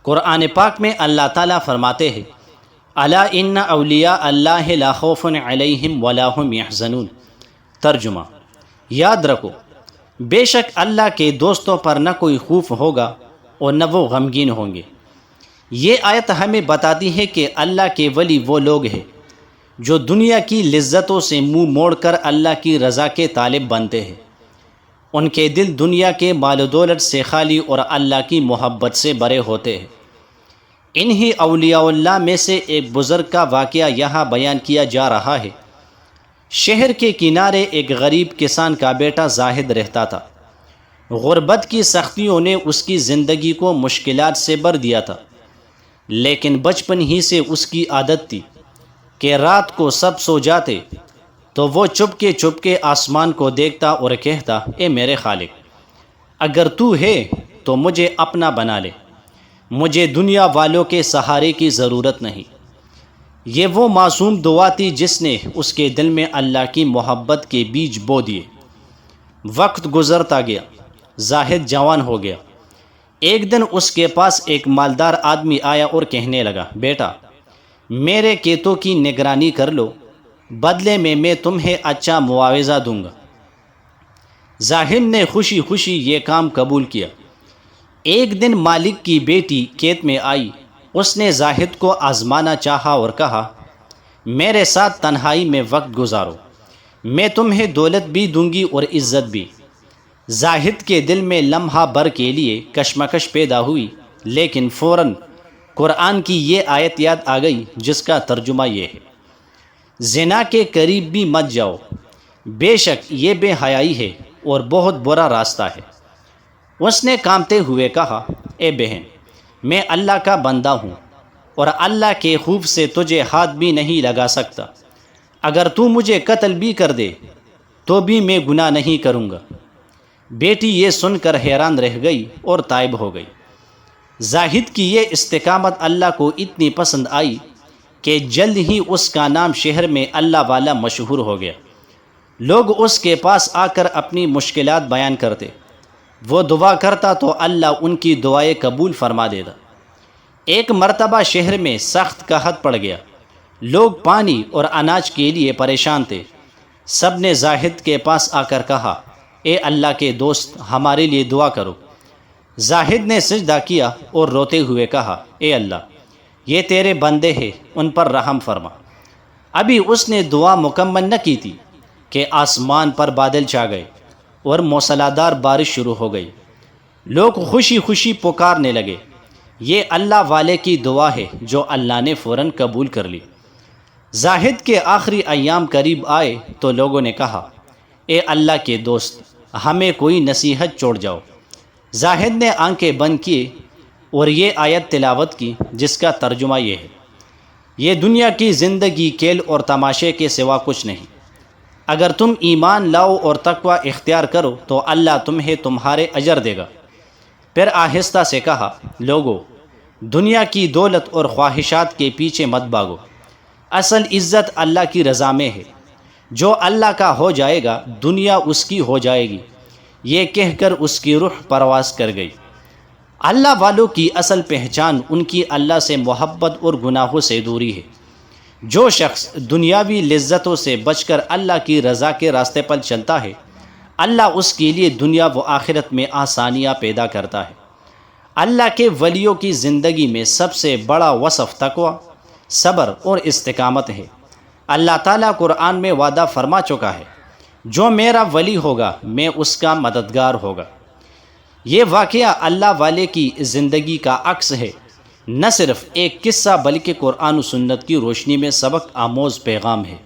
قرآن پاک میں اللہ تعالیٰ فرماتے ہیں الا ان اولیاء اللہ لا خوف علیہم ولا هم یحزنون۔ ترجمہ: یاد رکھو بے شک اللہ کے دوستوں پر نہ کوئی خوف ہوگا اور نہ وہ غمگین ہوں گے۔ یہ آیت ہمیں بتاتی ہے کہ اللہ کے ولی وہ لوگ ہیں جو دنیا کی لذتوں سے منہ موڑ کر اللہ کی رضا کے طالب بنتے ہیں۔ ان کے دل دنیا کے مال و دولت سے خالی اور اللہ کی محبت سے بھرے ہوتے ہیں۔ انہی اولیاء اللہ میں سے ایک بزرگ کا واقعہ یہاں بیان کیا جا رہا ہے۔ شہر کے کنارے ایک غریب کسان کا بیٹا زاہد رہتا تھا۔ غربت کی سختیوں نے اس کی زندگی کو مشکلات سے بھر دیا تھا، لیکن بچپن ہی سے اس کی عادت تھی کہ رات کو سب سو جاتے تو وہ چپ کے آسمان کو دیکھتا اور کہتا، اے میرے خالق، اگر تو ہے تو مجھے اپنا بنا لے، مجھے دنیا والوں کے سہارے کی ضرورت نہیں۔ یہ وہ معصوم دعا تھی جس نے اس کے دل میں اللہ کی محبت کے بیج بو دیے۔ وقت گزرتا گیا، زاہد جوان ہو گیا۔ ایک دن اس کے پاس ایک مالدار آدمی آیا اور کہنے لگا، بیٹا میرے کھیتوں کی نگرانی کر لو، بدلے میں تمہیں اچھا معاوضہ دوں گا۔ زاہد نے خوشی خوشی یہ کام قبول کیا۔ ایک دن مالک کی بیٹی کھیت میں آئی۔ اس نے زاہد کو آزمانا چاہا اور کہا، میرے ساتھ تنہائی میں وقت گزارو، میں تمہیں دولت بھی دوں گی اور عزت بھی۔ زاہد کے دل میں لمحہ بھر کے لیے کشمکش پیدا ہوئی، لیکن فوراً قرآن کی یہ آیت یاد آ گئی جس کا ترجمہ یہ ہے، زنا کے قریب بھی مت جاؤ، بے شک یہ بے حیائی ہے اور بہت برا راستہ ہے۔ اس نے کانپتے ہوئے کہا، اے بہن، میں اللہ کا بندہ ہوں اور اللہ کے خوف سے تجھے ہاتھ بھی نہیں لگا سکتا۔ اگر تو مجھے قتل بھی کر دے تو بھی میں گناہ نہیں کروں گا۔ بیٹی یہ سن کر حیران رہ گئی اور تائب ہو گئی۔ زاہد کی یہ استقامت اللہ کو اتنی پسند آئی کہ جلد ہی اس کا نام شہر میں اللہ والا مشہور ہو گیا۔ لوگ اس کے پاس آ کر اپنی مشکلات بیان کرتے، وہ دعا کرتا تو اللہ ان کی دعائیں قبول فرما دیتا۔ ایک مرتبہ شہر میں سخت قحط پڑ گیا، لوگ پانی اور اناج کے لیے پریشان تھے۔ سب نے زاہد کے پاس آ کر کہا، اے اللہ کے دوست، ہمارے لیے دعا کرو۔ زاہد نے سجدہ کیا اور روتے ہوئے کہا، اے اللہ، یہ تیرے بندے ہیں، ان پر رحم فرما۔ ابھی اس نے دعا مکمل نہ کی تھی کہ آسمان پر بادل چھا گئے اور موسلادھار بارش شروع ہو گئی۔ لوگ خوشی خوشی پکارنے لگے، یہ اللہ والے کی دعا ہے جو اللہ نے فوراً قبول کر لی۔ زاہد کے آخری ایام قریب آئے تو لوگوں نے کہا، اے اللہ کے دوست، ہمیں کوئی نصیحت چھوڑ جاؤ۔ زاہد نے آنکھیں بند کیے اور یہ آیت تلاوت کی جس کا ترجمہ یہ ہے، یہ دنیا کی زندگی کھیل اور تماشے کے سوا کچھ نہیں۔ اگر تم ایمان لاؤ اور تقوی اختیار کرو تو اللہ تمہیں تمہارے اجر دے گا۔ پھر آہستہ سے کہا، لوگو، دنیا کی دولت اور خواہشات کے پیچھے مت بھاگو، اصل عزت اللہ کی رضا میں ہے۔ جو اللہ کا ہو جائے گا دنیا اس کی ہو جائے گی۔ یہ کہہ کر اس کی روح پرواز کر گئی۔ اللہ والوں کی اصل پہچان ان کی اللہ سے محبت اور گناہوں سے دوری ہے۔ جو شخص دنیاوی لذتوں سے بچ کر اللہ کی رضا کے راستے پر چلتا ہے، اللہ اس کے لیے دنیا و آخرت میں آسانیاں پیدا کرتا ہے۔ اللہ کے ولیوں کی زندگی میں سب سے بڑا وصف تقوی، صبر اور استقامت ہے۔ اللہ تعالیٰ قرآن میں وعدہ فرما چکا ہے، جو میرا ولی ہوگا میں اس کا مددگار ہوگا۔ یہ واقعہ اللہ والے کی زندگی کا عکس ہے، نہ صرف ایک قصہ بلکہ قرآن و سنت کی روشنی میں سبق آموز پیغام ہے۔